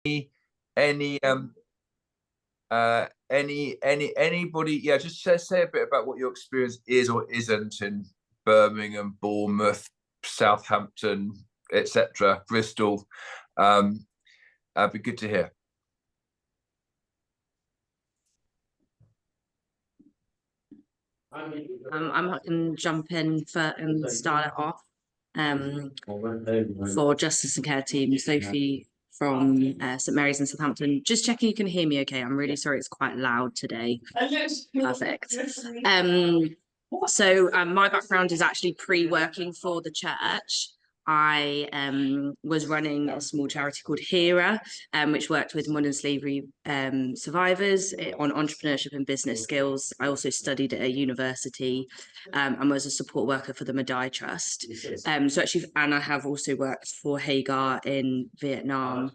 any anybody, yeah, just say a bit about what your experience is or isn't in Birmingham, Bournemouth, Southampton, etc., Bristol. Be good to hear. I can jump in and start it off. For Justice and Care team, Sophie from St Mary's in Southampton. Just checking you can hear me okay. I'm really sorry, it's quite loud today. Perfect. So my background is actually pre-working for the church. I was running a small charity called HERA, which worked with modern slavery survivors on entrepreneurship and business skills. I also studied at a university and was a support worker for the Madai Trust. And I have also worked for Hagar in Vietnam.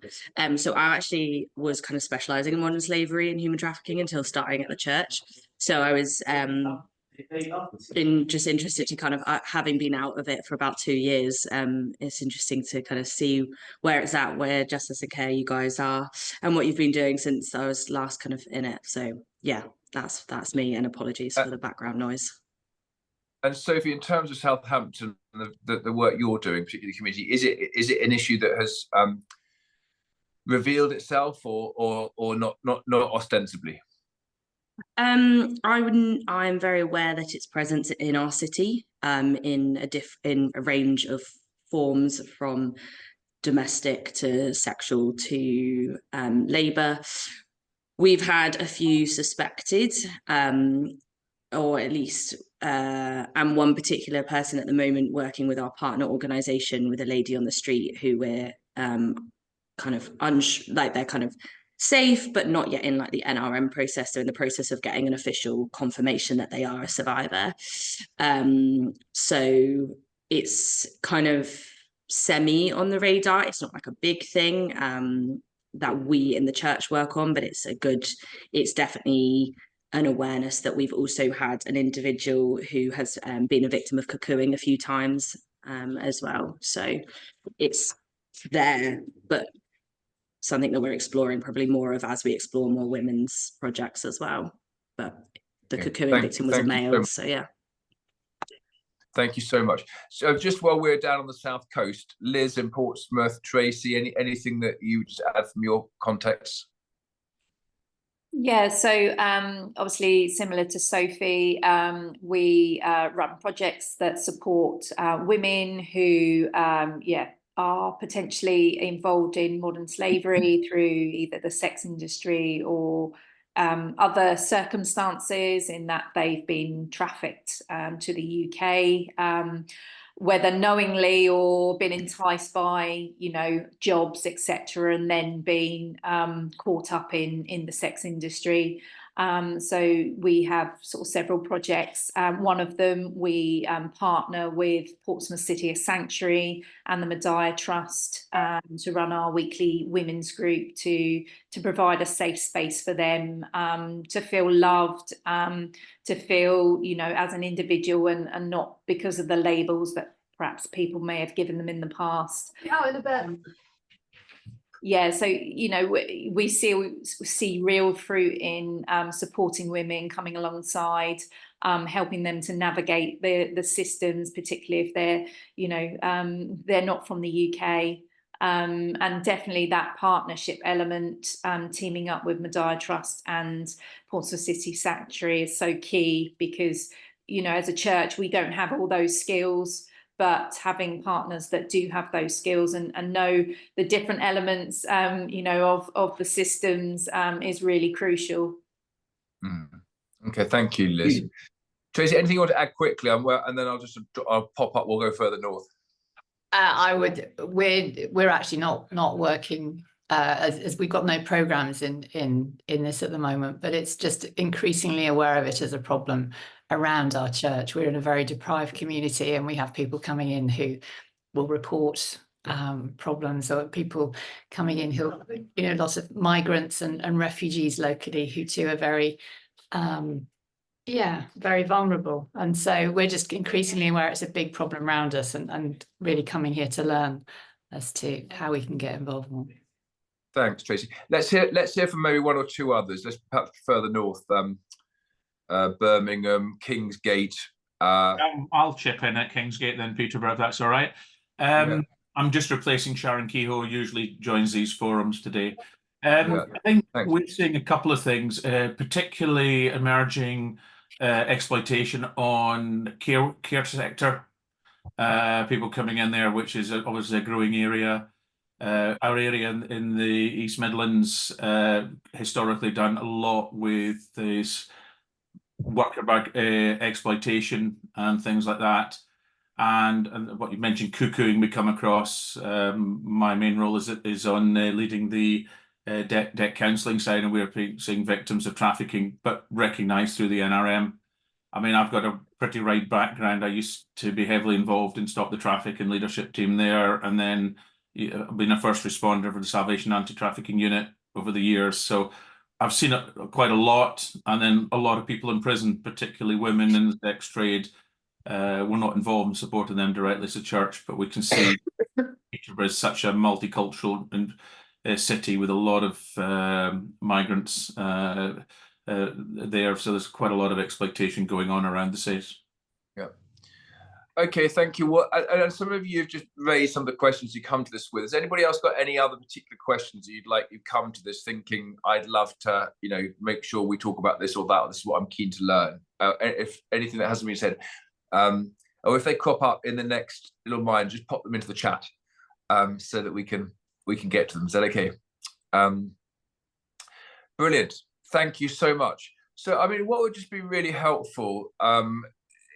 So I actually was kind of specialising in modern slavery and human trafficking until starting at the church. So I was just interested to kind of, having been out of it for about 2 years, it's interesting to kind of see where it's at, where Justice and Care you guys are, and what you've been doing since I was last kind of in it. So yeah, that's me, and apologies for the background noise. And Sophie, in terms of Southampton, the work you're doing, particularly the community, is it an issue that has revealed itself, or not ostensibly? I'm very aware that it's present in our city, in a range of forms, from domestic to sexual to labour. We've had a few suspected, or at least, and one particular person at the moment working with our partner organisation with a lady on the street who we're kind of they're kind of safe, but not yet in like the NRM process. They're in the process of getting an official confirmation that they are a survivor. So it's kind of semi on the radar. It's not like a big thing that we in the church work on, but it's definitely an awareness that we've also had an individual who has been a victim of cuckooing a few times as well. So it's there, but something that we're exploring probably more of as we explore more women's projects as well. But the cuckooing victim was a male, so yeah. Thank you so much. So just while we're down on the south coast, Liz in Portsmouth, Tracy, anything that you just add from your context? Yeah, so obviously similar to Sophie, we run projects that support women who are potentially involved in modern slavery through either the sex industry or other circumstances, in that they've been trafficked to the UK, whether knowingly or been enticed by, jobs, etc., and then being caught up in the sex industry. So we have sort of several projects. One of them, we partner with Portsmouth City Sanctuary and the Madai Trust to run our weekly women's group to provide a safe space for them to feel loved, to feel, as an individual, and not because of the labels that perhaps people may have given them in the past. Yeah, so we see real fruit in supporting women, coming alongside, helping them to navigate the systems, particularly if they're not from the UK, and definitely that partnership element, teaming up with Madai Trust and Portsmouth City Sanctuary is so key, because as a church we don't have all those skills. But having partners that do have those skills and know the different elements, of the systems is really crucial. Okay, thank you, Liz. Tracy, anything you want to add quickly? And then I'll pop up. We'll go further north. We're actually not working as we've got no programs in this at the moment, but it's just increasingly aware of it as a problem around our church. We're in a very deprived community, and we have people coming in who will report problems, or people coming in who, lots of migrants and refugees locally who too are very very vulnerable. And so we're just increasingly aware it's a big problem around us, and really coming here to learn as to how we can get involved more. Thanks, Tracy. Let's hear from maybe one or two others. Let's perhaps further north, Birmingham, Kingsgate. I'll chip in at Kingsgate then, Peterborough, if that's all right. Yeah. I'm just replacing Sharon Kehoe, who usually joins these forums today. I think Thanks. we're seeing a couple of things, particularly emerging exploitation on care sector. People coming in there, which is obviously a growing area. Our area in the East Midlands historically done a lot with this worker exploitation and things like that. And what you mentioned, cuckooing, we come across. My main role is on leading the debt counselling side, and we're seeing victims of trafficking, but recognised through the NRM. I mean, I've got a pretty right background. I used to be heavily involved in Stop the Traffic and leadership team there, and then I've been a first responder for the Salvation Anti-Trafficking Unit over the years. So I've seen it quite a lot, and then a lot of people in prison, particularly women in the sex trade. We're not involved in supporting them directly as a church, but we can see Peterborough is such a multicultural city with a lot of migrants there, so there's quite a lot of exploitation going on around the state. Yeah. Okay, thank you. Well, and some of you have just raised some of the questions you come to this with. Has anybody else got any other particular questions you'd come to this thinking, I'd love to, make sure we talk about this or that, or this is what I'm keen to learn? If anything that hasn't been said, or if they crop up in the next little mind, just pop them into the chat, so that we can get to them. Is that okay? Brilliant. Thank you so much. So, I mean, what would just be really helpful,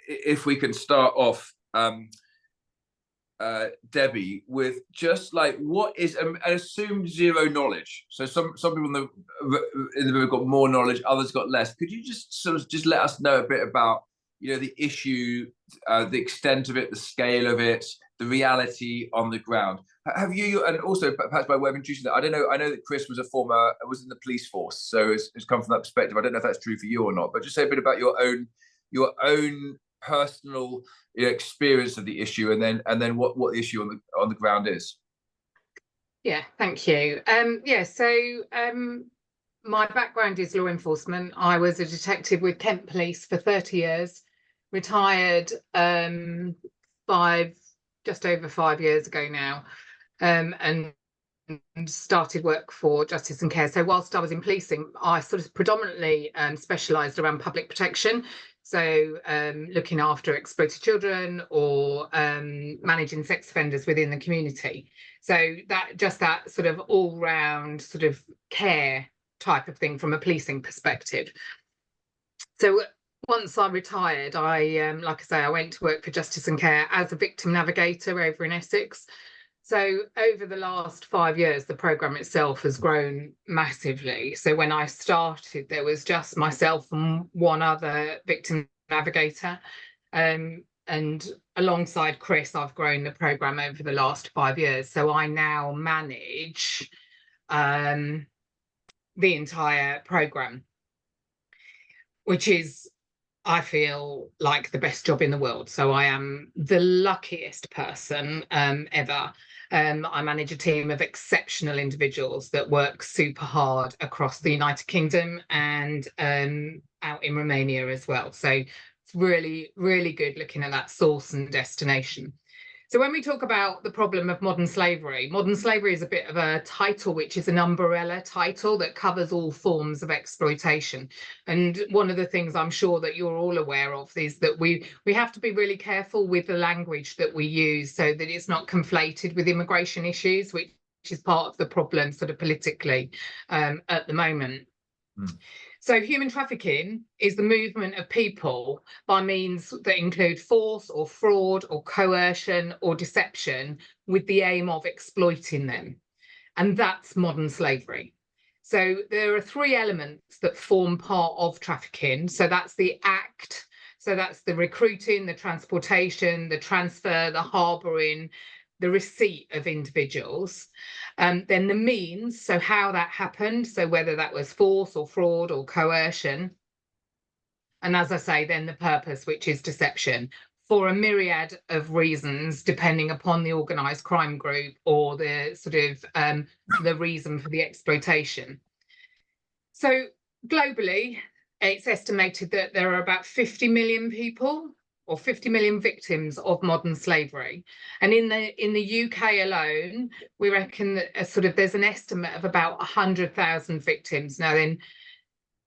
if we can start off, Debbie, with just what is an assumed zero knowledge. So some people in the room have got more knowledge, others got less. Could you just sort of just let us know a bit about, the issue, the extent of it, the scale of it, the reality on the ground? Have you, and also perhaps by way of introducing that, I know that Chris was was in the police force, so it's come from that perspective. I don't know if that's true for you or not, but just say a bit about your own personal experience of the issue, and then what the issue on the ground is. Yeah, thank you. My background is law enforcement. I was a detective with Kent Police for 30 years, retired just over 5 years ago now, and started work for Justice and Care. So whilst I was in policing, I sort of predominantly specialised around public protection. So looking after exploited children or managing sex offenders within the community. So that sort of all-round sort of care type of thing from a policing perspective. So once I retired, I went to work for Justice and Care as a victim navigator over in Essex. So over the last 5 years, the programme itself has grown massively. So when I started, there was just myself and one other victim navigator. And alongside Chris, I've grown the programme over the last 5 years. So I now manage the entire programme, which is, I feel like, the best job in the world. So I am the luckiest person ever. I manage a team of exceptional individuals that work super hard across the United Kingdom and out in Romania as well. So it's really, really good looking at that source and destination. So when we talk about the problem of modern slavery is a bit of a title, which is an umbrella title that covers all forms of exploitation. And one of the things I'm sure that you're all aware of is that we have to be really careful with the language that we use so that it's not conflated with immigration issues, which is part of the problem sort of politically at the moment. So human trafficking is the movement of people by means that include force or fraud or coercion or deception with the aim of exploiting them. And that's modern slavery. So there are three elements that form part of trafficking. So that's the act. So that's the recruiting, the transportation, the transfer, the harbouring, the receipt of individuals. Then the means, so how that happened, so whether that was force or fraud or coercion. And as I say, then the purpose, which is deception. for a myriad of reasons, depending upon the organised crime group or the sort of the reason for the exploitation. So globally, it's estimated that there are about 50 million people or 50 million victims of modern slavery. And in the UK alone, we reckon that there's an estimate of about 100,000 victims. Now then,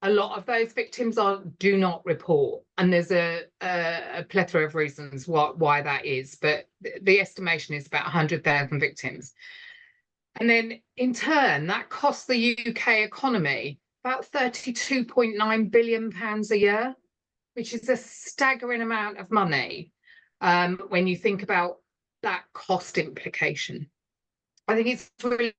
a lot of those victims do not report, and there's a plethora of reasons why that is, but the estimation is about 100,000 victims. And then in turn, that costs the UK economy about £32.9 billion a year, which is a staggering amount of money when you think about that cost implication. I think it's really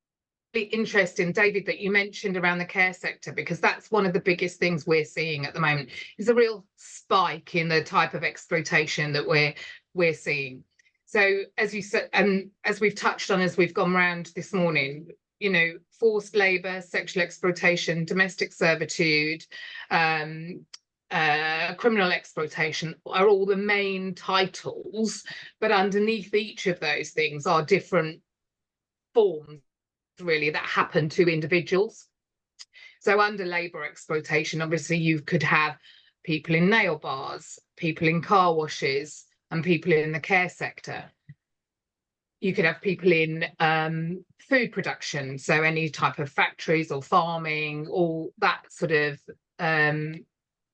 interesting, David, that you mentioned around the care sector, because that's one of the biggest things we're seeing at the moment, is a real spike in the type of exploitation that we're seeing. So as you said, and as we've touched on as we've gone round this morning, you know, forced labour, sexual exploitation, domestic servitude, criminal exploitation are all the main titles, but underneath each of those things are different forms really that happen to individuals. So under labour exploitation, obviously you could have people in nail bars, people in car washes, and people in the care sector. You could have people in food production, so any type of factories or farming, all that sort of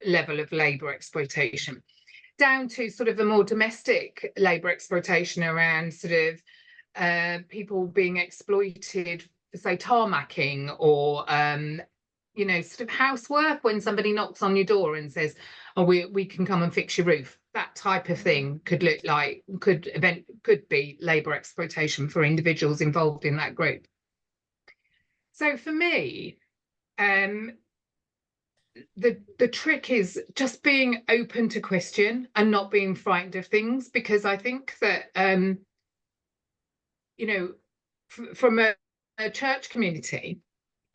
level of labour exploitation, down to sort of a more domestic labour exploitation around sort of people being exploited for, say, tarmacking or you know, sort of housework, when somebody knocks on your door and says, oh, we can come and fix your roof. That type of thing could be labour exploitation for individuals involved in that group. So for me, the trick is just being open to question and not being frightened of things, because I think that you know, from a church community,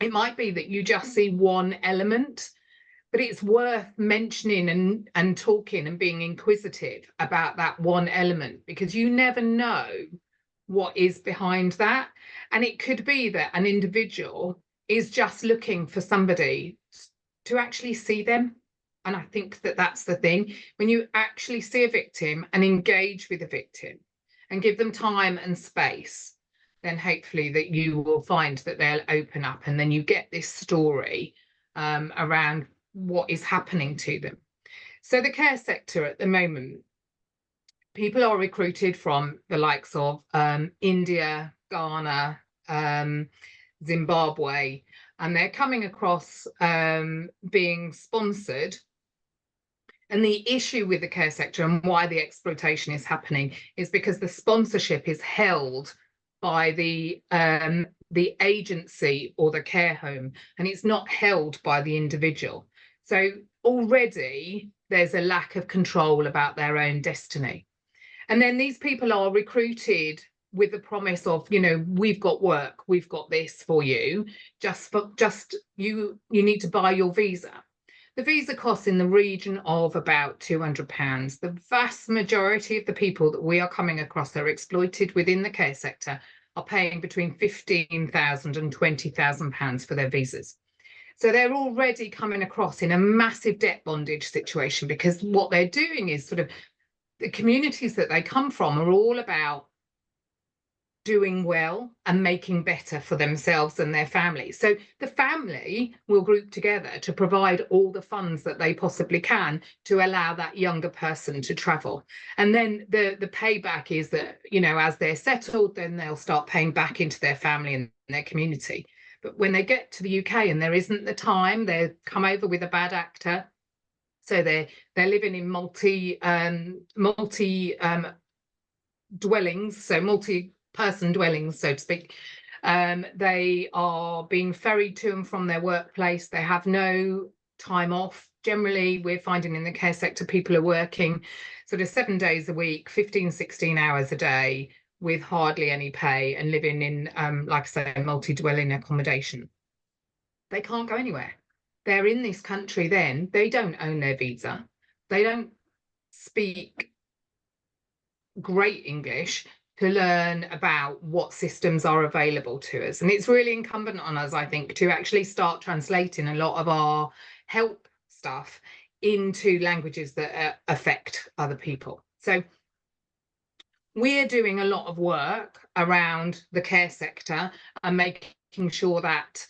it might be that you just see one element, but it's worth mentioning and talking and being inquisitive about that one element, because you never know what is behind that. And it could be that an individual is just looking for somebody to actually see them. And I think that that's the thing. When you actually see a victim and engage with a victim and give them time and space, then hopefully that you will find that they'll open up, and then you get this story around what is happening to them. So the care sector at the moment, people are recruited from the likes of India, Ghana, Zimbabwe, and they're coming across being sponsored. And the issue with the care sector and why the exploitation is happening is because the sponsorship is held by the agency or the care home, and it's not held by the individual. So already there's a lack of control about their own destiny. And then these people are recruited with the promise of, you know, we've got work, we've got this for you, you need to buy your visa. The visa costs in the region of about £200. The vast majority of the people that we are coming across that are exploited within the care sector are paying between £15,000 and £20,000 for their visas. So they're already coming across in a massive debt bondage situation, because what they're doing is sort of, the communities that they come from are all about doing well and making better for themselves and their families. So the family will group together to provide all the funds that they possibly can to allow that younger person to travel. And then the payback is that, you know, as they're settled, then they'll start paying back into their family and their community. But when they get to the UK and there isn't the time, they come over with a bad actor. So they're living in multi dwellings, so multi-person dwellings, so to speak. They are being ferried to and from their workplace. They have no time off. Generally, we're finding in the care sector, people are working sort of 7 days a week, 15, 16 hours a day, with hardly any pay, and living in, like I say, multi-dwelling accommodation. They can't go anywhere. They're in this country then, they don't own their visa. They don't speak great English to learn about what systems are available to us. And it's really incumbent on us, I think, to actually start translating a lot of our help stuff into languages that affect other people. So we're doing a lot of work around the care sector and making sure that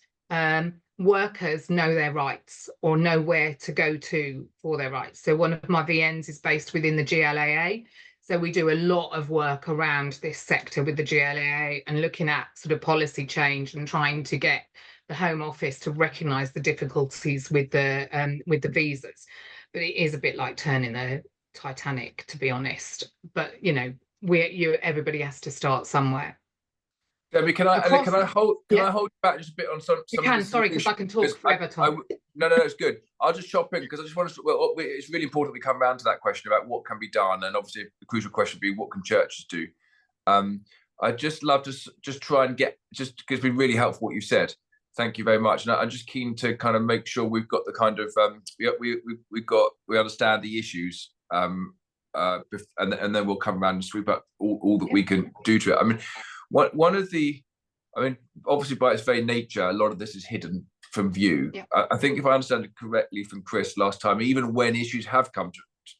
workers know their rights or know where to go to for their rights. So one of my VNs is based within the GLAA. So we do a lot of work around this sector with the GLAA and looking at sort of policy change and trying to get the Home Office to recognise the difficulties with the visas. But it is a bit like turning the Titanic, to be honest. But you know, everybody has to start somewhere. Debbie, can I hold you back just a bit on some? You can, sorry, because I can talk forever, Tom. No, it's good. I'll just chop in because I just want to. Well, it's really important we come around to that question about what can be done, and obviously the crucial question would be what can churches do. I'd just love to just try and get, just because it's been really helpful what you said. Thank you very much. And I'm just keen to kind of make sure we've got the kind of we understand the issues, and then we'll come around and sweep up all that we can do to it. I mean, obviously by its very nature, a lot of this is hidden from view. Yeah. I think if I understand it correctly from Chris last time, even when issues have come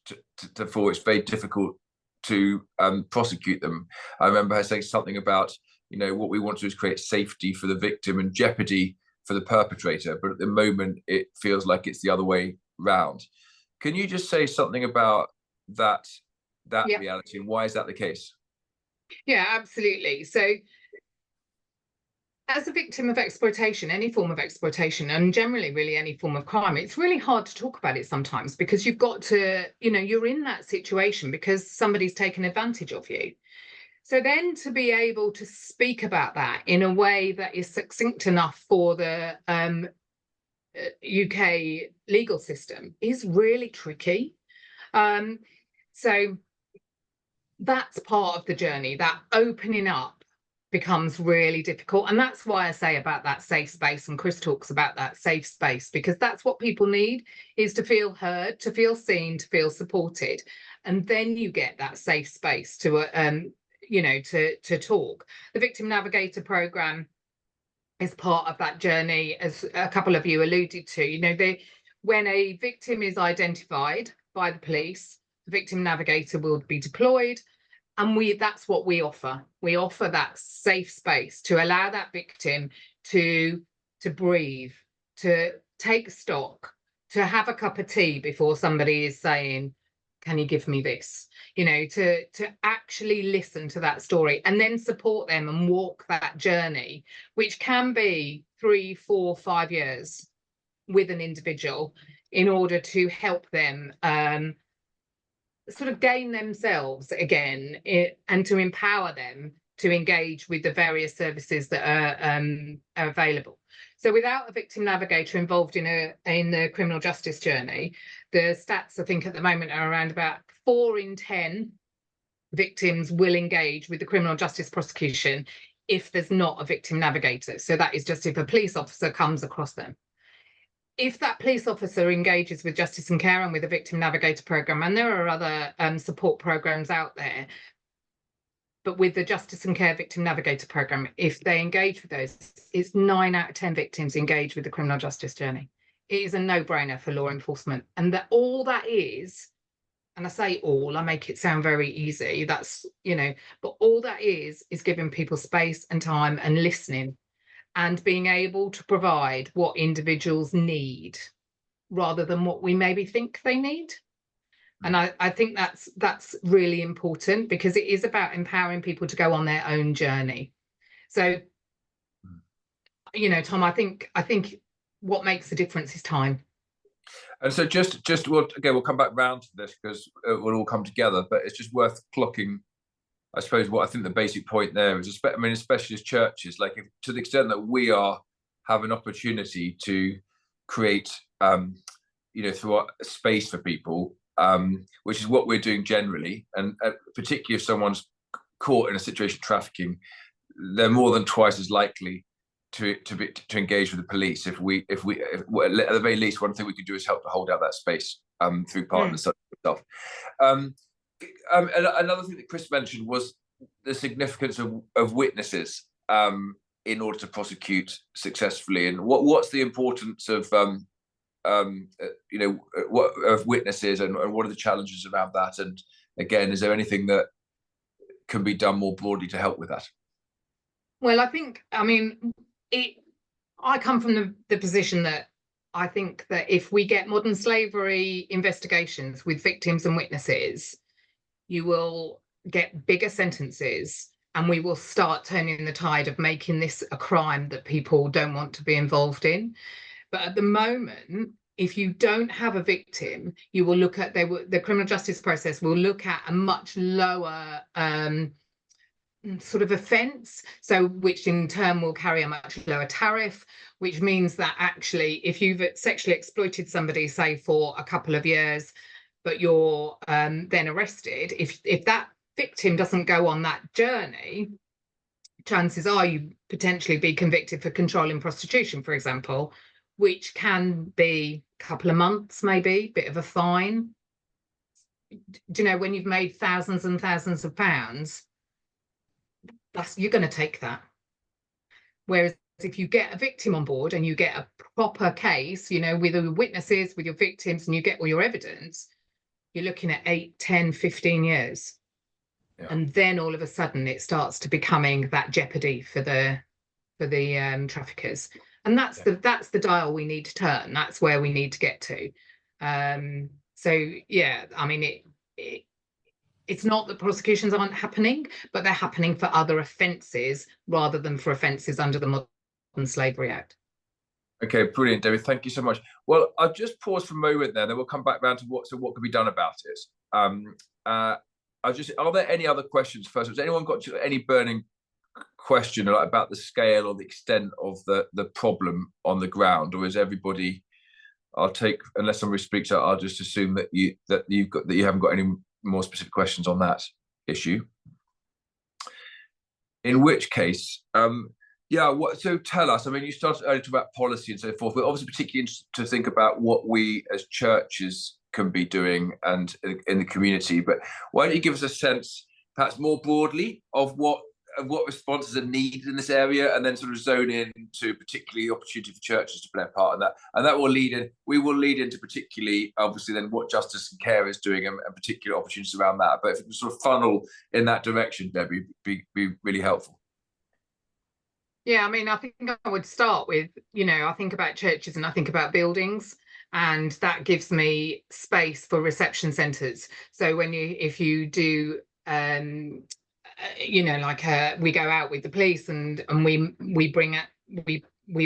to fore, it's very difficult to prosecute them. I remember her saying something about, you know, what we want to do is create safety for the victim and jeopardy for the perpetrator. But at the moment, it feels like it's the other way round. Can you just say something about that reality and why is that the case? Yeah, absolutely. So as a victim of exploitation, any form of exploitation, and generally really any form of crime, it's really hard to talk about it sometimes because you've got to, you know, you're in that situation because somebody's taken advantage of you. So then to be able to speak about that in a way that is succinct enough for the UK legal system is really tricky. So that's part of the journey, that opening up becomes really difficult. And that's why I say about that safe space, and Chris talks about that safe space, because that's what people need, is to feel heard, to feel seen, to feel supported. And then you get that safe space to to talk. The Victim Navigator programme is part of that journey, as a couple of you alluded to. You know, when a victim is identified by the police, the Victim Navigator will be deployed, and that's what we offer. We offer that safe space to allow that victim to breathe, to take stock, to have a cup of tea before somebody is saying, can you give me this? You know, to actually listen to that story and then support them and walk that journey, which can be 3, 4, 5 years with an individual, in order to help them sort of gain themselves again, and to empower them to engage with the various services that are available. So without a victim navigator involved in the criminal justice journey, the stats I think at the moment are around about 4 in 10 victims will engage with the criminal justice prosecution if there's not a victim navigator. So that is just if a police officer comes across them. If that police officer engages with Justice and Care and with a Victim Navigator programme, and there are other support programmes out there, but with the Justice and Care Victim Navigator programme, if they engage with those, it's 9 out of 10 victims engage with the criminal justice journey. It is a no-brainer for law enforcement. And that all that is, and I say all, I make it sound very easy, that's, you know, but all that is giving people space and time and listening, and being able to provide what individuals need rather than what we maybe think they need. And I think that's really important, because it is about empowering people to go on their own journey. So, you know, Tom, I think what makes the difference is time. And so we'll come back round to this because it will all come together, but it's just worth clocking, I suppose, what I think the basic point there is, especially as churches, like to the extent that we have an opportunity to create, through a space for people, which is what we're doing generally, and particularly if someone's caught in a situation of trafficking, they're more than twice as likely to engage with the police. If we at the very least, one thing we could do is help to hold out that space through partners such as yourself. And another thing that Chris mentioned was the significance of witnesses in order to prosecute successfully, and what's the importance of of witnesses, and what are the challenges around that? And again, is there anything that can be done more broadly to help with that? Well, I come from the position that I think that if we get modern slavery investigations with victims and witnesses, you will get bigger sentences, and we will start turning the tide of making this a crime that people don't want to be involved in. But at the moment, if you don't have a victim, you will look at the criminal justice process will look at a much lower sort of offence, so which in turn will carry a much lower tariff, which means that actually if you've sexually exploited somebody, say for a couple of years, but you're then arrested, if that victim doesn't go on that journey, chances are you potentially be convicted for controlling prostitution, for example, which can be a couple of months, maybe, bit of a fine. Do you know, when you've made thousands and thousands of pounds, you're going to take that. Whereas if you get a victim on board and you get a proper case, you know, with your witnesses, with your victims, and you get all your evidence, you're looking at 8, 10, 15 years. Yeah. And then all of a sudden it starts to becoming that jeopardy for the traffickers. And that's the dial we need to turn. That's where we need to get to. So yeah, I mean, it's not that prosecutions aren't happening, but they're happening for other offences rather than for offences under the Modern Slavery Act. Okay, brilliant, David. Thank you so much. Well, I'll just pause for a moment there, then we'll come back round to what can be done about it. Are there any other questions first? Has anyone got any burning question about the scale or the extent of the problem on the ground, or is everybody? Unless somebody speaks out, I'll just assume that you haven't got any more specific questions on that issue. In which case, so tell us. I mean, you started earlier to talk about policy and so forth. We're obviously particularly interested to think about what we as churches can be doing and in the community. But why don't you give us a sense, perhaps more broadly, of what responses are needed in this area, and then sort of zone in to particularly the opportunity for churches to play a part in that. And that will lead in. We will lead into particularly, obviously, then what justice and care is doing, and particular opportunities around that. But if it was sort of funnel in that direction, Debbie, be really helpful. Yeah, I mean, I think I would start with, I think about churches and I think about buildings, and that gives me space for reception centres. So if you do, we go out with the police and we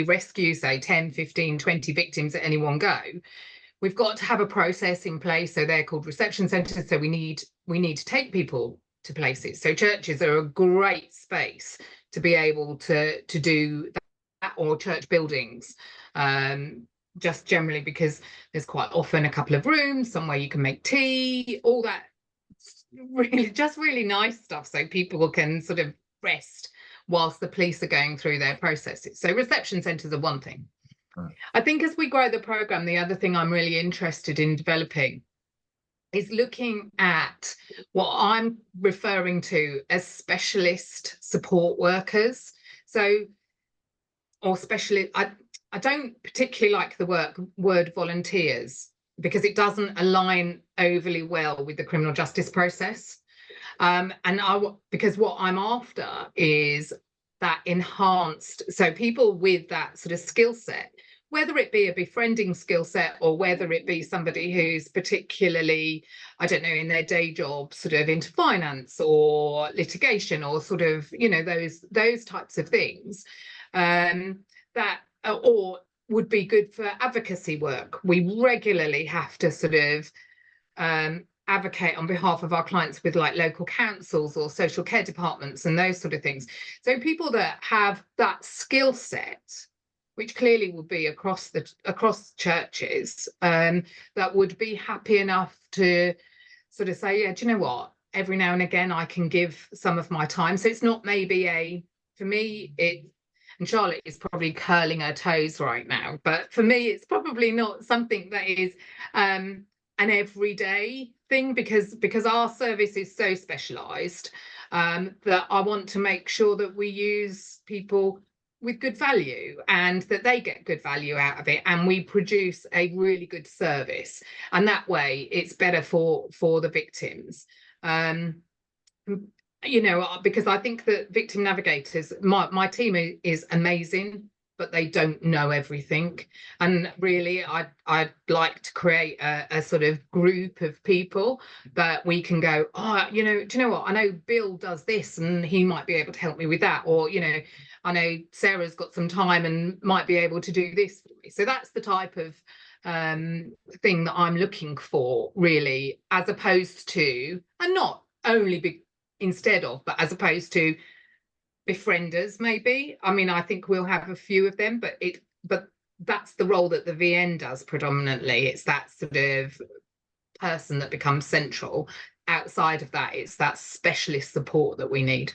rescue, say, 10, 15, 20 victims at any one go. We've got to have a process in place. So they're called reception centres. So we need to take people to places. So churches are a great space to be able to do that, or church buildings, just generally because there's quite often a couple of rooms, somewhere you can make tea, all that really nice stuff, so people can sort of rest whilst the police are going through their processes. So reception centres are one thing. Right. I think as we grow the programme, the other thing I'm really interested in developing is looking at what I'm referring to as specialist support workers. I don't particularly like the word volunteers, because it doesn't align overly well with the criminal justice process. Because what I'm after is that enhanced, so people with that sort of skill set, whether it be a befriending skill set or whether it be somebody who's particularly, I don't know, in their day job, sort of into finance or litigation or sort of, those types of things, or would be good for advocacy work. We regularly have to sort of advocate on behalf of our clients with like local councils or social care departments and those sort of things. So people that have that skill set, which clearly will be across churches, that would be happy enough to sort of say, yeah, do you know what? Every now and again, I can give some of my time. So it's not maybe for me, and Charlotte is probably curling her toes right now, but for me, it's probably not something that is an everyday thing, because our service is so specialised, that I want to make sure that we use people with good value and that they get good value out of it, and we produce a really good service, and that way it's better for the victims. You know, because I think that victim navigators, my team is amazing, but they don't know everything. And really, I'd like to create a sort of group of people that we can go, oh, you know, do you know what? I know Bill does this and he might be able to help me with that. Or, you know, I know Sarah's got some time and might be able to do this for me. So that's the type of thing that I'm looking for, really, as opposed to, and not only instead of, but as opposed to befrienders, maybe. I mean, I think we'll have a few of them, but that's the role that the VN does predominantly. It's that sort of person that becomes central. Outside of that, it's that specialist support that we need.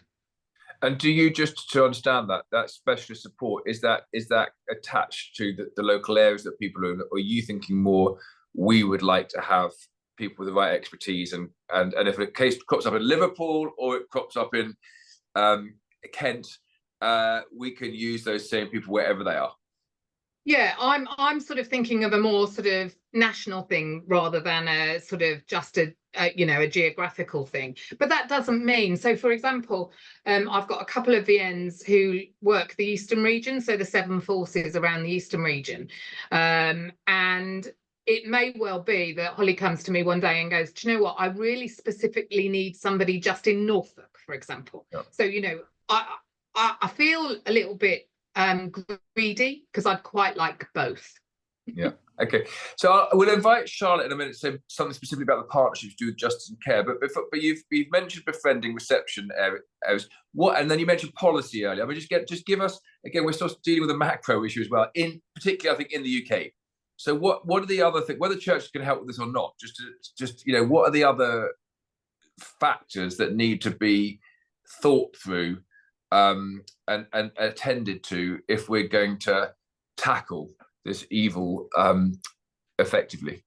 And do you, just to understand that specialist support, is that attached to the local areas that people are in, or are you thinking more, we would like to have people with the right expertise, and if a case crops up in Liverpool or it crops up in Kent, we can use those same people wherever they are? Yeah, I'm sort of thinking of a more sort of national thing rather than a sort of just a you know, a geographical thing. But that doesn't mean, so for example, I've got a couple of VNs who work the Eastern region, so the 7 forces around the Eastern region, and it may well be that Holly comes to me one day and goes, do you know what, I really specifically need somebody just in Norfolk, for example. Yeah. So, you know, I feel a little bit greedy, because I'd quite like both. Yeah. Okay. So I will invite Charlotte in a minute to say something specifically about the partnerships to do with justice and care. But you've mentioned befriending, reception areas. What, and then you mentioned policy earlier. I mean, just give us, again, we're still dealing with a macro issue as well, in particular, I think, in the UK. So what are the other things, whether churches can help with this or not? Just you know, what are the other factors that need to be thought through and attended to if we're going to tackle this evil effectively?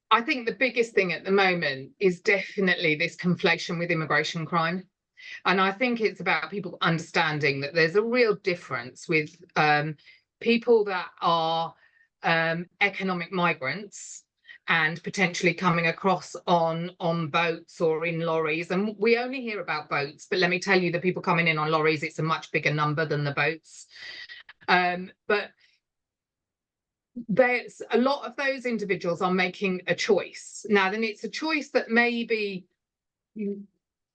I think the biggest thing at the moment is definitely this conflation with immigration crime. And I think it's about people understanding that there's a real difference with people that are economic migrants and potentially coming across on boats or in lorries. And we only hear about boats, but let me tell you, the people coming in on lorries, it's a much bigger number than the boats. But there's a lot of those individuals are making a choice. Now, then it's a choice that maybe, you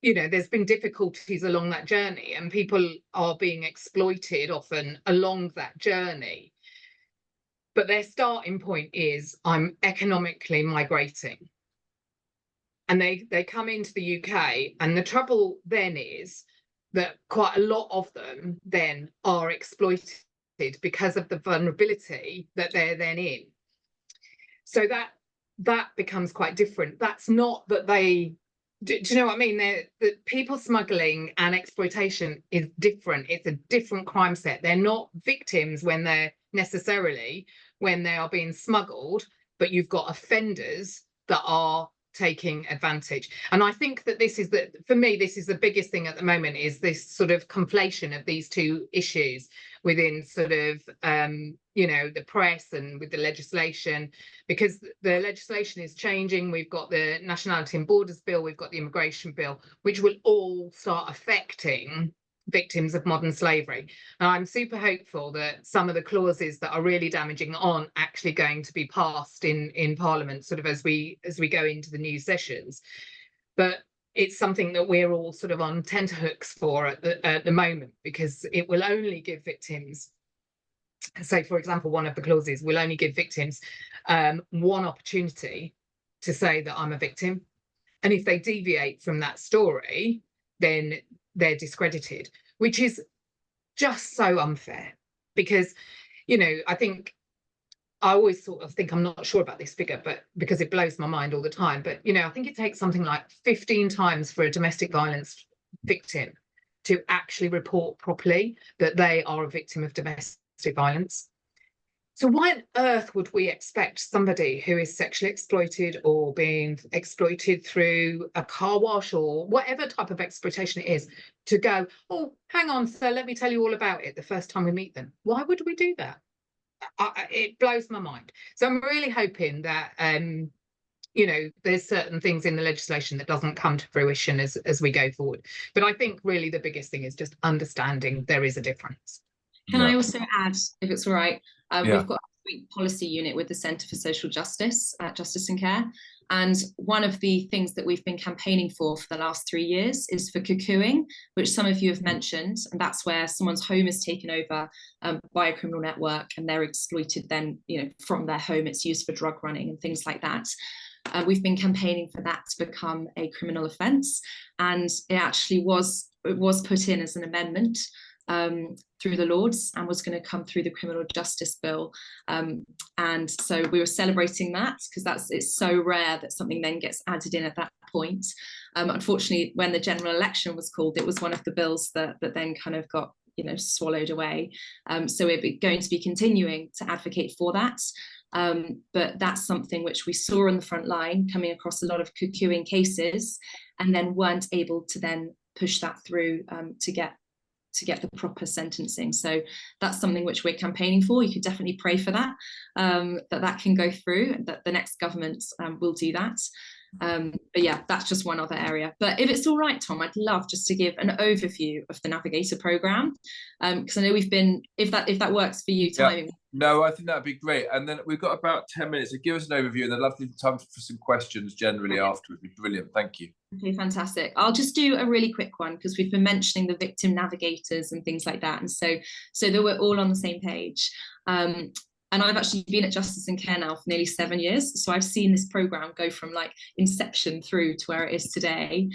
know, there's been difficulties along that journey and people are being exploited often along that journey. But their starting point is, I'm economically migrating. And they come into the UK, and the trouble then is that quite a lot of them then are exploited because of the vulnerability that they're then in. So that becomes quite different. That's not that they, do you know what I mean? The people smuggling and exploitation is different. It's a different crime set. They're not victims when they are being smuggled, but you've got offenders that are taking advantage. And I think that for me, this is the biggest thing at the moment, is this sort of conflation of these two issues within sort of, you know, the press and with the legislation, because the legislation is changing. We've got the Nationality and Borders Bill, we've got the Immigration Bill, which will all start affecting victims of modern slavery. And I'm super hopeful that some of the clauses that are really damaging aren't actually going to be passed in Parliament sort of as we go into the new sessions. But it's something that we're all sort of on tenterhooks for at the moment, because it will only give victims, say for example, one of the clauses will only give victims one opportunity to say that I'm a victim, and if they deviate from that story, then they're discredited, which is just so unfair. Because, you know, I always sort of think, I'm not sure about this figure, but because it blows my mind all the time, but, you know, I think it takes something like 15 times for a domestic violence victim to actually report properly that they are a victim of domestic violence. So why on earth would we expect somebody who is sexually exploited or being exploited through a car wash or whatever type of exploitation it is to go, oh, hang on, sir, let me tell you all about it the first time we meet them? Why would we do that? It blows my mind. So I'm really hoping that, you know, there's certain things in the legislation that doesn't come to fruition as we go forward. But I think really the biggest thing is just understanding there is a difference. Can I also add, if it's all right, Yeah. we've got a joint policy unit with the Centre for Social Justice at Justice and Care. And one of the things that we've been campaigning for the last 3 years is for cuckooing, which some of you have mentioned. And that's where someone's home is taken over by a criminal network and they're exploited then, you know, from their home. It's used for drug running and things like that. We've been campaigning for that to become a criminal offence. And it actually was put in as an amendment through the Lords and was going to come through the Criminal Justice Bill. And so we were celebrating that because it's so rare that something then gets added in at that point. Unfortunately, when the general election was called, it was one of the bills that then kind of got, you know, swallowed away. So we're going to be continuing to advocate for that. But that's something which we saw on the front line coming across a lot of cuckooing cases and then weren't able to then push that through to get the proper sentencing. So that's something which we're campaigning for. You could definitely pray for that, that can go through, that the next government will do that. But yeah, that's just one other area. But if it's all right, Tom, I'd love just to give an overview of the Navigator programme, because I know we've been, if that works for you, timing. Yeah. No, I think that'd be great. And then we've got about 10 minutes to give us an overview, and then I'd love to have time for some questions generally afterwards. It'd be brilliant. Thank you. Okay, fantastic. I'll just do a really quick one because we've been mentioning the victim navigators and things like that. And so that we're all on the same page. And I've actually been at Justice and Care now for nearly 7 years. So I've seen this programme go from like inception through to where it is today,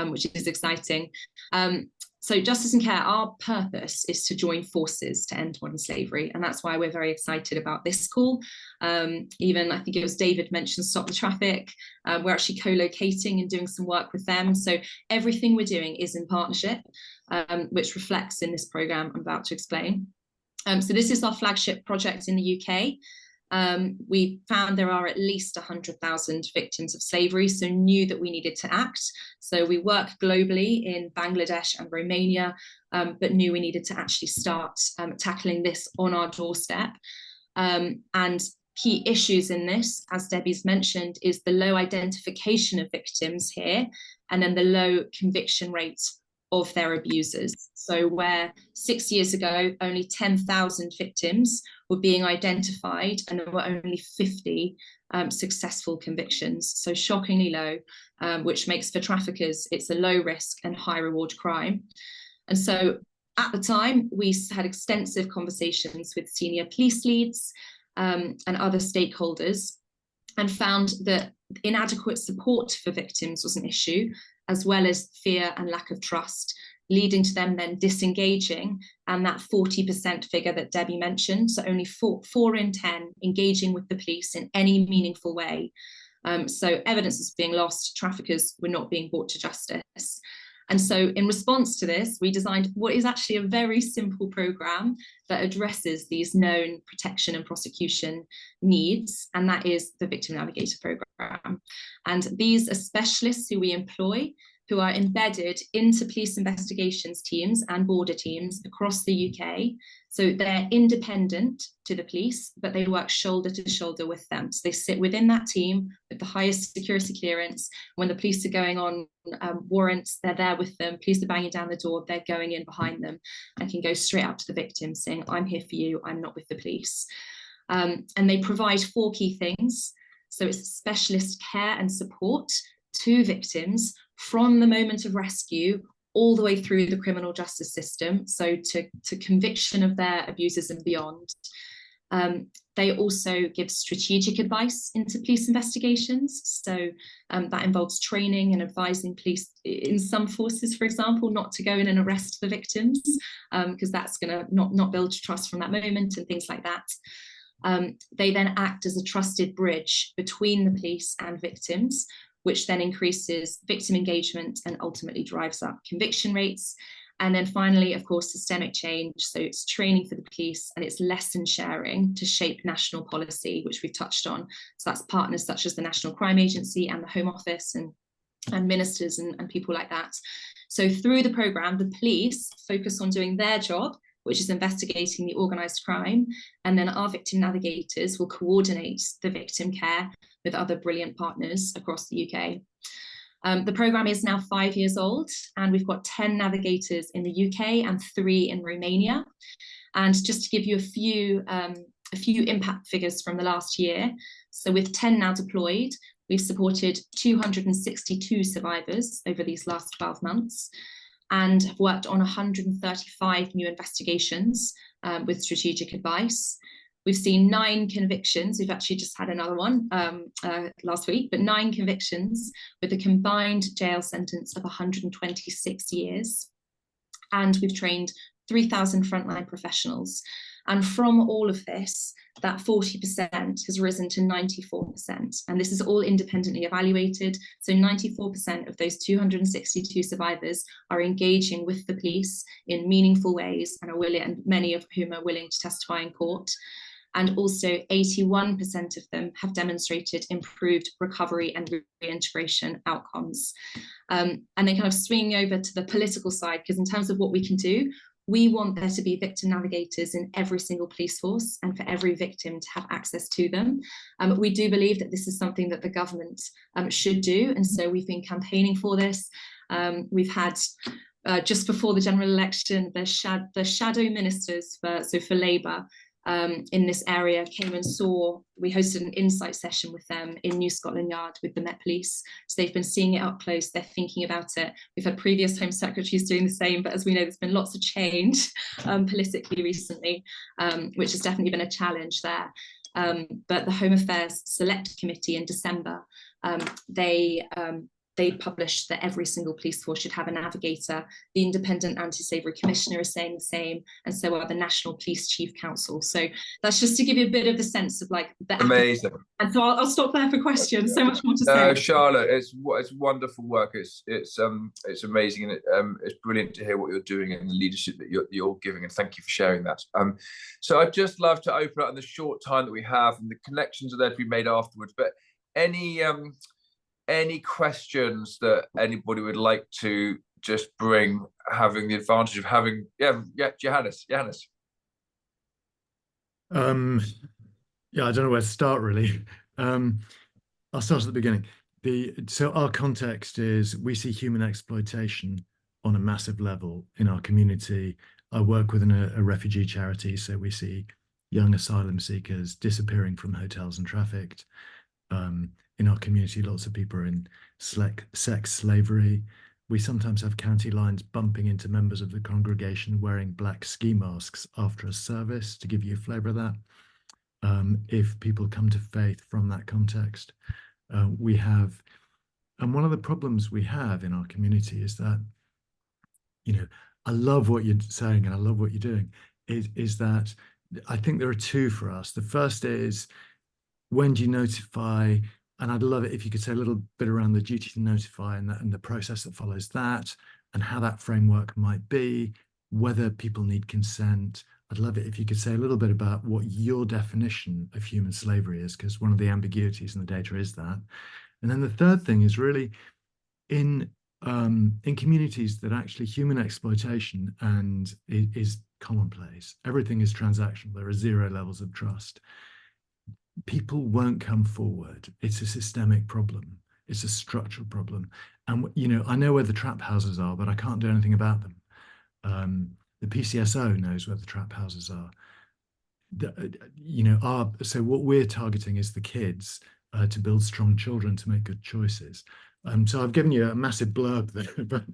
which is exciting. So Justice and Care, our purpose is to join forces to end modern slavery. And that's why we're very excited about this call. Even I think it was David mentioned Stop the Traffic. We're actually co-locating and doing some work with them. So everything we're doing is in partnership, which reflects in this programme I'm about to explain. So this is our flagship project in the UK. We found there are at least 100,000 victims of slavery, so knew that we needed to act. So we work globally in Bangladesh and Romania, but knew we needed to actually start tackling this on our doorstep. And key issues in this, as Debbie's mentioned, is the low identification of victims here, and then the low conviction rate of their abusers. So where 6 years ago, only 10,000 victims were being identified and there were only 50 successful convictions. So shockingly low, which makes for traffickers, it's a low risk and high reward crime. And so at the time, we had extensive conversations with senior police leads and other stakeholders and found that inadequate support for victims was an issue, as well as fear and lack of trust, leading to them then disengaging, and that 40% figure that Debbie mentioned, so only 4 in 10 engaging with the police in any meaningful way. So evidence is being lost, traffickers were not being brought to justice. And so in response to this, we designed what is actually a very simple programme that addresses these known protection and prosecution needs, and that is the Victim Navigator programme. And these are specialists who we employ, who are embedded into police investigations teams and border teams across the UK. So they're independent to the police, but they work shoulder to shoulder with them. So they sit within that team with the highest security clearance. When the police are going on warrants, they're there with them. Police are banging down the door, they're going in behind them and can go straight up to the victim saying, I'm here for you, I'm not with the police. And they provide 4 key things. So it's specialist care and support to victims from the moment of rescue all the way through the criminal justice system, so to conviction of their abusers and beyond. They also give strategic advice into police investigations. So that involves training and advising police in some forces, for example, not to go in and arrest the victims, because that's going to not build trust from that moment and things like that. They then act as a trusted bridge between the police and victims, which then increases victim engagement and ultimately drives up conviction rates. And then finally, of course, systemic change. So it's training for the police and it's lesson sharing to shape national policy, which we've touched on. So that's partners such as the National Crime Agency and the Home Office and ministers and people like that. So through the programme, the police focus on doing their job, which is investigating the organised crime. And then our victim navigators will coordinate the victim care with other brilliant partners across the UK. The programme is now 5 years old, and we've got 10 navigators in the UK and 3 in Romania. And just to give you a few impact figures from the last year. So with 10 now deployed, we've supported 262 survivors over these last 12 months and have worked on 135 new investigations with strategic advice. We've seen 9 convictions. We've actually just had another one last week, but 9 convictions with a combined jail sentence of 126 years. And we've trained 3,000 frontline professionals. And from all of this, that 40% has risen to 94%. And this is all independently evaluated. So 94% of those 262 survivors are engaging with the police in meaningful ways and are willing, and many of whom are willing to testify in court. And also 81% of them have demonstrated improved recovery and reintegration outcomes. And then kind of swinging over to the political side, because in terms of what we can do, we want there to be victim navigators in every single police force and for every victim to have access to them. We do believe that this is something that the government should do. And so we've been campaigning for this. We've had, just before the general election, the shadow ministers for Labour in this area came and saw, we hosted an insight session with them in New Scotland Yard with the Met Police. So they've been seeing it up close, they're thinking about it. We've had previous Home Secretaries doing the same, but as we know, there's been lots of change politically recently, which has definitely been a challenge there. But the Home Affairs Select Committee in December, they published that every single police force should have a navigator. The Independent Anti-Slavery Commissioner is saying the same, and so are the National Police Chief Council. So that's just to give you a bit of the sense of like the amazing. And so I'll stop there for questions. So much more to say. Charlotte, it's wonderful work. It's amazing, and it's brilliant to hear what you're doing and the leadership that you're giving. And thank you for sharing that. So I'd just love to open up in the short time that we have, and the connections are there to be made afterwards. But any questions that anybody would like to just bring, having the advantage of having, Johannes. Yeah, I don't know where to start really. I'll start at the beginning. So our context is we see human exploitation on a massive level in our community. I work within a refugee charity, so we see young asylum seekers disappearing from hotels and trafficked. In our community, lots of people are in sex slavery. We sometimes have county lines bumping into members of the congregation wearing black ski masks after a service, to give you a flavour of that. If people come to faith from that context, we have, and one of the problems we have in our community is that, I love what you're saying and I love what you're doing, is that I think there are 2 for us. The first is, when do you notify? And I'd love it if you could say a little bit around the duty to notify and the process that follows that, and how that framework might be, whether people need consent. I'd love it if you could say a little bit about what your definition of human slavery is, because one of the ambiguities in the data is that. And then the third thing is really in communities that actually human exploitation is commonplace. Everything is transactional. There are 0 levels of trust. People won't come forward. It's a systemic problem. It's a structural problem. And, I know where the trap houses are, but I can't do anything about them. The PCSO knows where the trap houses are. So what we're targeting is the kids, to build strong children, to make good choices. So I've given you a massive blurb there, but,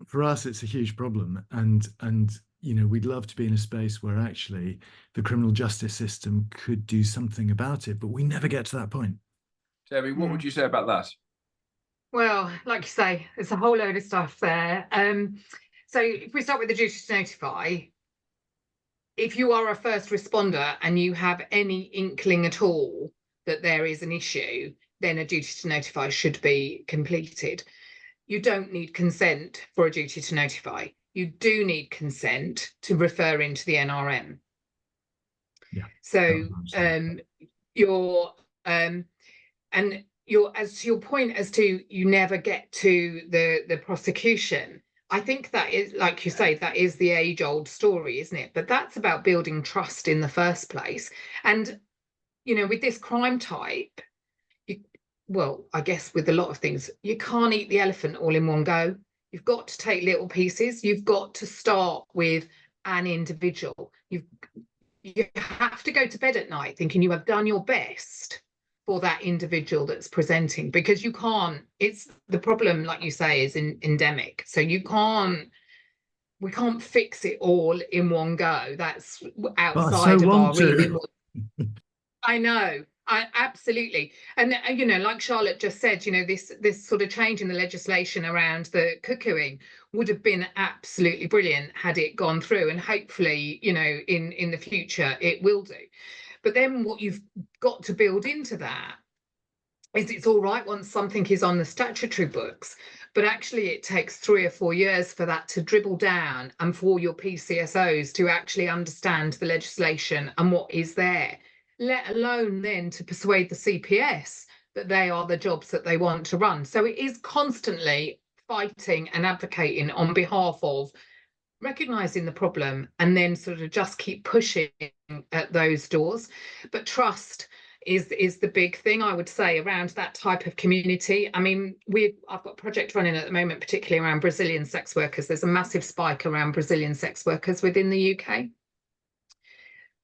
for us, it's a huge problem. And we'd love to be in a space where actually the criminal justice system could do something about it, but we never get to that point. Debbie, what would you say about that? Well, like you say, there's a whole load of stuff there. So if we start with the duty to notify, if you are a first responder and you have any inkling at all that there is an issue, then a duty to notify should be completed. you don't need consent for a duty to notify. You do need consent to refer into the NRM. Yeah. So as to your point as to you never get to the prosecution, I think that is, like you say, that is the age-old story, isn't it? But that's about building trust in the first place. And, you know, with this crime type, well, I guess with a lot of things, you can't eat the elephant all in one go. You've got to take little pieces. You've got to start with an individual. You have to go to bed at night thinking you have done your best for that individual that's presenting, because you can't, it's the problem, like you say, is endemic. So we can't fix it all in one go. That's outside of our remit. I know. Absolutely. And you know, like Charlotte just said, you know, this sort of change in the legislation around the cuckooing would have been absolutely brilliant had it gone through, and hopefully, you know, in the future it will do. But then what you've got to build into that is it's all right once something is on the statutory books, but actually it takes 3 or 4 years for that to dribble down and for your PCSOs to actually understand the legislation and what is there, let alone then to persuade the CPS that they are the jobs that they want to run. So it is constantly fighting and advocating on behalf of recognizing the problem and then sort of just keep pushing at those doors. But trust is the big thing, I would say, around that type of community. I mean, I've got a project running at the moment, particularly around Brazilian sex workers. There's a massive spike around Brazilian sex workers within the UK.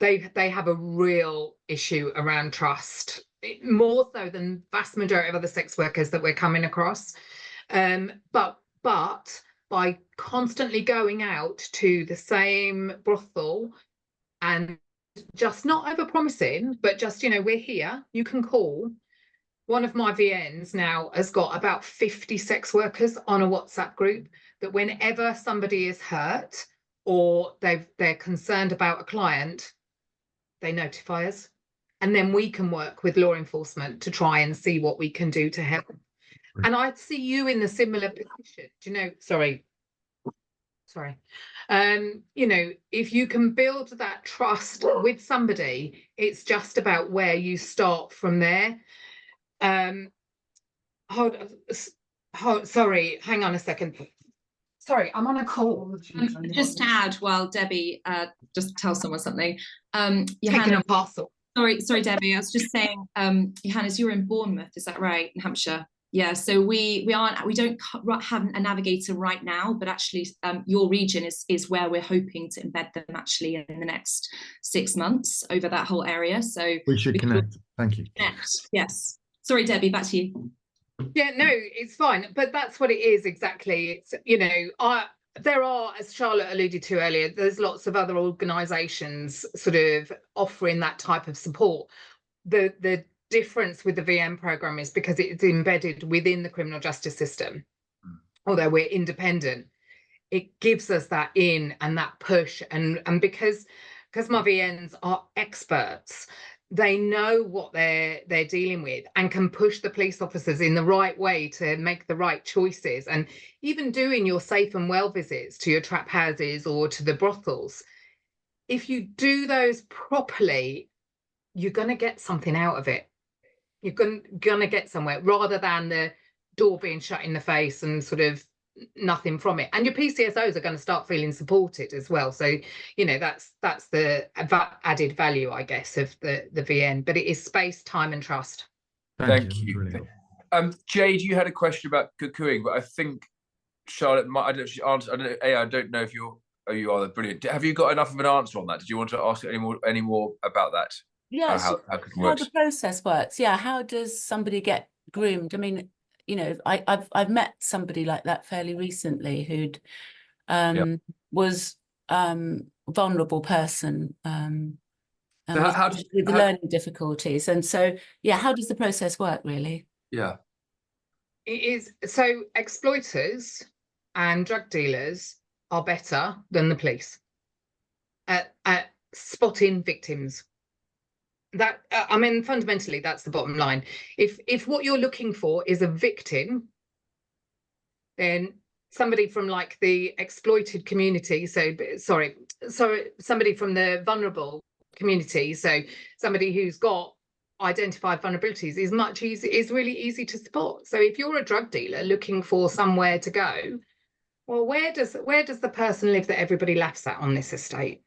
They have a real issue around trust, more so than vast majority of other sex workers that we're coming across. But by constantly going out to the same brothel and just not over promising, but just, you know, we're here, you can call. One of my VNs now has got about 50 sex workers on a WhatsApp group that whenever somebody is hurt or they're concerned about a client, they notify us. And then we can work with law enforcement to try and see what we can do to help. And I'd see you in a similar position. Do you know, sorry. You know, if you can build that trust with somebody, it's just about where you start from there. Sorry, hang on a second. Sorry, I'm on a call. Just to add, while Debbie just tell someone something. Taking a parcel. Sorry, Debbie. I was just saying, Johannes, you're in Bournemouth, is that right, in Hampshire? Yeah. So we don't have a navigator right now, but actually, your region is where we're hoping to embed them actually in the next 6 months over that whole area. So we should connect. Thank you. Connect. Yes. Sorry, Debbie. Back to you. Yeah, no, it's fine. But that's what it is exactly. It's, you know, there are, as Charlotte alluded to earlier, there's lots of other organisations sort of offering that type of support. The difference with the VM programme is because it's embedded within the criminal justice system, although we're independent, it gives us that in and that push. And because my VNs are experts, they know what they're dealing with and can push the police officers in the right way to make the right choices. And even doing your safe and well visits to your trap houses or to the brothels, if you do those properly, you're going to get something out of it. You're going to get somewhere, rather than the door being shut in the face and sort of nothing from it. And your PCSOs are going to start feeling supported as well. So, you know, that's the added value, I guess, of the VN. But it is space, time, and trust. Thank you. Jade, you had a question about cuckooing, but I think Charlotte might. I don't know if you are brilliant. Have you got enough of an answer on that? Did you want to ask any more about that? Yeah, how the process works. Yeah, how does somebody get groomed? I mean, you know, I've met somebody like that fairly recently who'd was vulnerable person with learning difficulties, and so yeah, how does the process work really? Yeah, it is. So exploiters and drug dealers are better than the police at spotting victims. That I mean, fundamentally, that's the bottom line. If what you're looking for is a victim, then somebody from like the exploited community, somebody from the vulnerable community, so somebody who's got identified vulnerabilities is really easy to spot. So if you're a drug dealer looking for somewhere to go, well, where does the person live that everybody laughs at on this estate?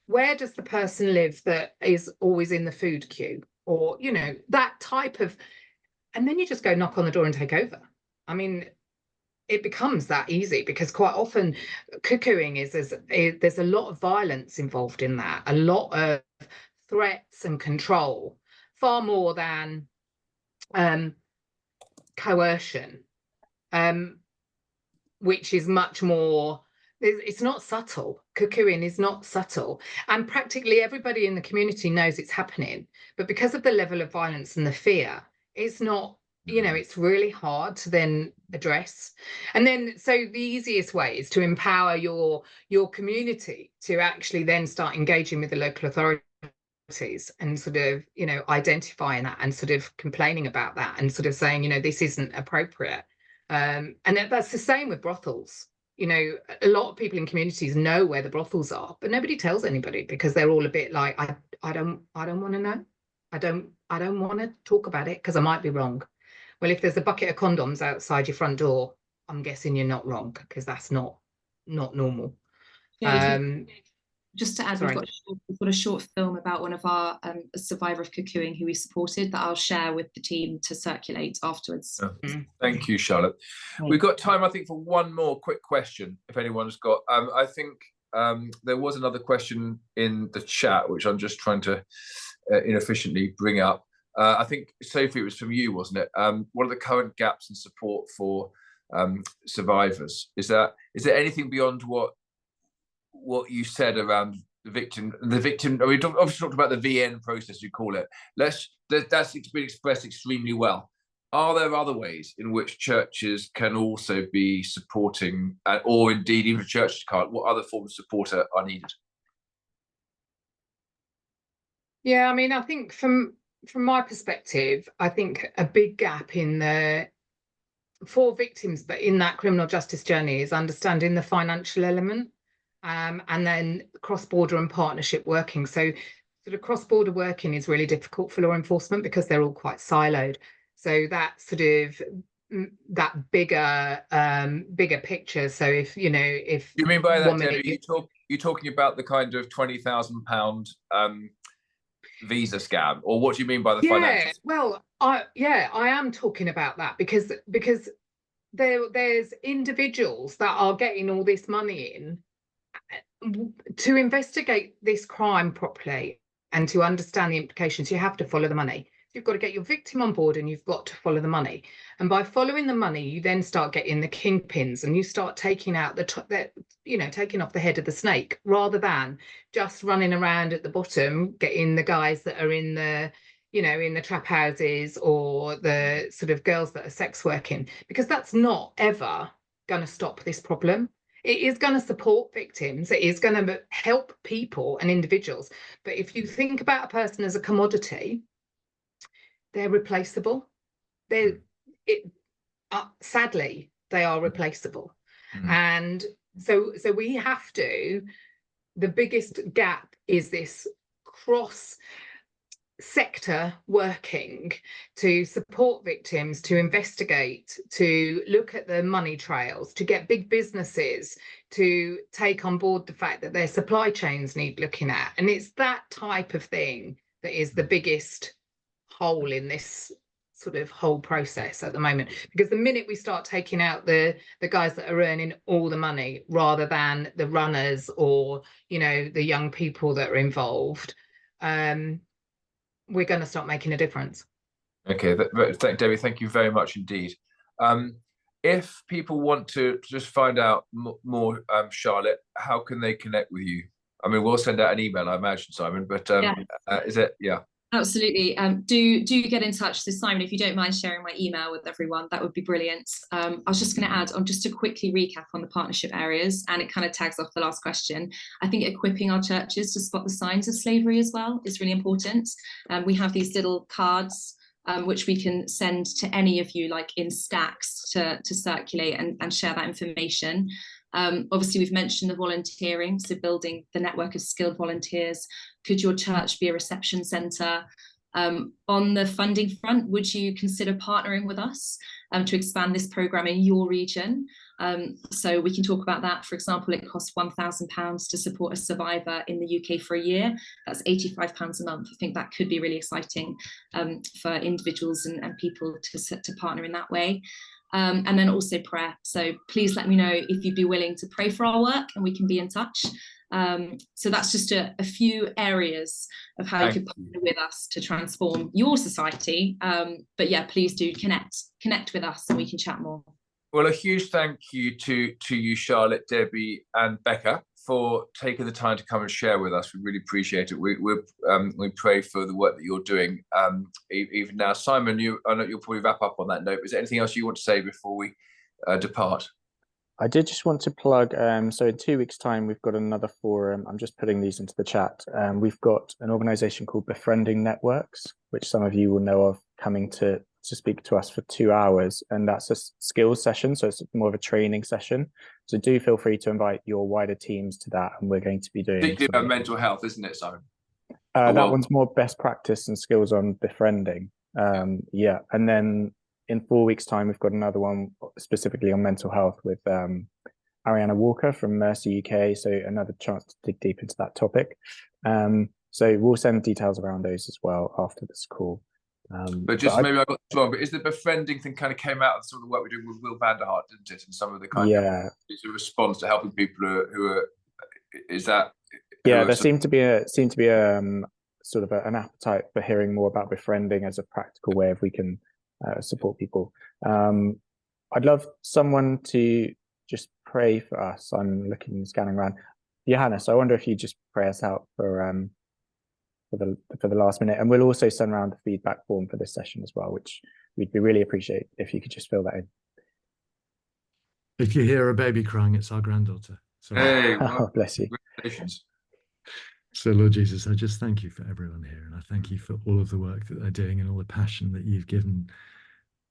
Where does the person live that is always in the food queue? Or, you know, that type of, and then you just go knock on the door and take over. I mean, it becomes that easy, because quite often cuckooing there's a lot of violence involved in that, a lot of threats and control, far more than coercion, which is much more, it's not subtle. Cuckooing is not subtle, and practically everybody in the community knows it's happening, but because of the level of violence and the fear, it's not, you know, it's really hard to then address. And then, so the easiest way is to empower your community to actually then start engaging with the local authorities and sort of, you know, identifying that and sort of complaining about that and sort of saying, you know, this isn't appropriate. And that's the same with brothels. You know, a lot of people in communities know where the brothels are, but nobody tells anybody, because they're all a bit like, I don't want to know. I don't want to talk about it because I might be wrong. Well, if there's a bucket of condoms outside your front door, I'm guessing you're not wrong, because that's not normal. Just to add, we've got a short film about one of our a survivor of cuckooing who we supported that I'll share with the team to circulate afterwards. Thank you, Charlotte. We've got time, I think, for one more quick question, if anyone's got. I think there was another question in the chat, which I'm just trying to inefficiently bring up. I think, Sophie, it was from you, wasn't it? What are the current gaps in support for survivors? Is there anything beyond what you said around the victim? We obviously talked about the VN process, you call it. That's been expressed extremely well. Are there other ways in which churches can also be supporting, or indeed even if churches can't, what other forms of support are needed? Yeah, I mean, I think from my perspective, I think a big gap for victims, but in that criminal justice journey, is understanding the financial element, and then cross-border and partnership working. So sort of cross-border working is really difficult for law enforcement because they're all quite siloed. So that sort of that bigger picture. So if you you mean by that, Debbie, you're talking about the kind of £20,000 visa scam, or what do you mean by the financial? Well, I am talking about that because there's individuals that are getting all this money in to investigate this crime properly and to understand the implications. You have to follow the money. You've got to get your victim on board and you've got to follow the money. And by following the money, you then start getting the kingpins and you start taking out taking off the head of the snake, rather than just running around at the bottom, getting the guys that are in the, in the trap houses, or the sort of girls that are sex working, because that's not ever going to stop this problem. It is going to support victims. It is going to help people and individuals. But if you think about a person as a commodity, they're replaceable. Sadly, they are replaceable. And so we have to, the biggest gap is this cross-sector working to support victims, to investigate, to look at the money trails, to get big businesses to take on board the fact that their supply chains need looking at. And it's that type of thing that is the biggest hole in this sort of whole process at the moment, because the minute we start taking out the guys that are earning all the money rather than the runners or the young people that are involved, we're going to start making a difference. Okay, Debbie, thank you very much indeed. If people want to just find out more, Charlotte, how can they connect with you? I mean, we'll send out an email, I imagine, Simon, but is it? Yeah. Absolutely. Do get in touch. So Simon, if you don't mind sharing my email with everyone, that would be brilliant. I was just going to add on, just to quickly recap on the partnership areas, and it kind of tags off the last question. I think equipping our churches to spot the signs of slavery as well is really important. We have these little cards which we can send to any of you, like in stacks, to circulate and share that information. Obviously, we've mentioned the volunteering, so building the network of skilled volunteers. Could your church be a reception centre? On the funding front, would you consider partnering with us to expand this programme in your region? So we can talk about that. For example, it costs £1,000 to support a survivor in the UK for a year. That's £85 a month. I think that could be really exciting for individuals and people to partner in that way. And then also prayer. So please let me know if you'd be willing to pray for our work, and we can be in touch. So that's just a few areas of how you could partner with us to transform your society. But yeah, please do connect with us, and we can chat more. Well, a huge thank you to you, Charlotte, Debbie, and Becca, for taking the time to come and share with us. We really appreciate it. We pray for the work that you're doing. Even now, Simon, I know you'll probably wrap up on that note. Is there anything else you want to say before we depart? I did just want to plug, so in 2 weeks' time, we've got another forum. I'm just putting these into the chat. We've got an organisation called Befriending Networks, which some of you will know of, coming to speak to us for 2 hours. And that's a skills session, so it's more of a training session. So do feel free to invite your wider teams to that. And we're going to be doing— Particularly about mental health, isn't it, Simon? That one's more best practice and skills on befriending. Yeah, and then in 4 weeks' time, we've got another one specifically on mental health with Ariana Walker from Mercy UK. So another chance to dig deep into that topic. So we'll send details around those as well after this call. But maybe I got this wrong, but is the befriending thing kind of came out of some of the work we're doing with Will Vanderhart, didn't it? And some of the kind of is a response to helping people who are, is that? Yeah, there seemed to be a sort of an appetite for hearing more about befriending as a practical way if we can support people. I'd love someone to just pray for us. I'm scanning around. Johannes, I wonder if you just pray us out for the last minute, and we'll also send around the feedback form for this session as well, which we'd really appreciate if you could just fill that in. If you hear a baby crying, it's our granddaughter. Sorry. Hey, oh, bless you. Congratulations. So, Lord Jesus, I just thank you for everyone here, and I thank you for all of the work that they're doing and all the passion that you've given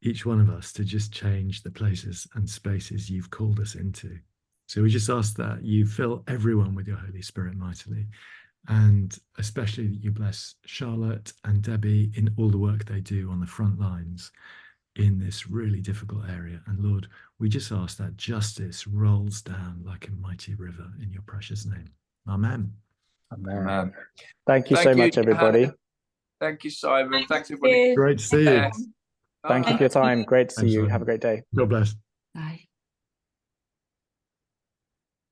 each one of us to just change the places and spaces you've called us into. So we just ask that you fill everyone with your Holy Spirit mightily, and especially that you bless Charlotte and Debbie in all the work they do on the front lines in this really difficult area. And Lord, we just ask that justice rolls down like a mighty river in your precious name. Amen. Amen. Thank you so much, everybody. Thank you, Simon. Thanks, everybody. Great to see you. Thank you for your time. Great to see you. Simon. Have a great day. God bless. Bye.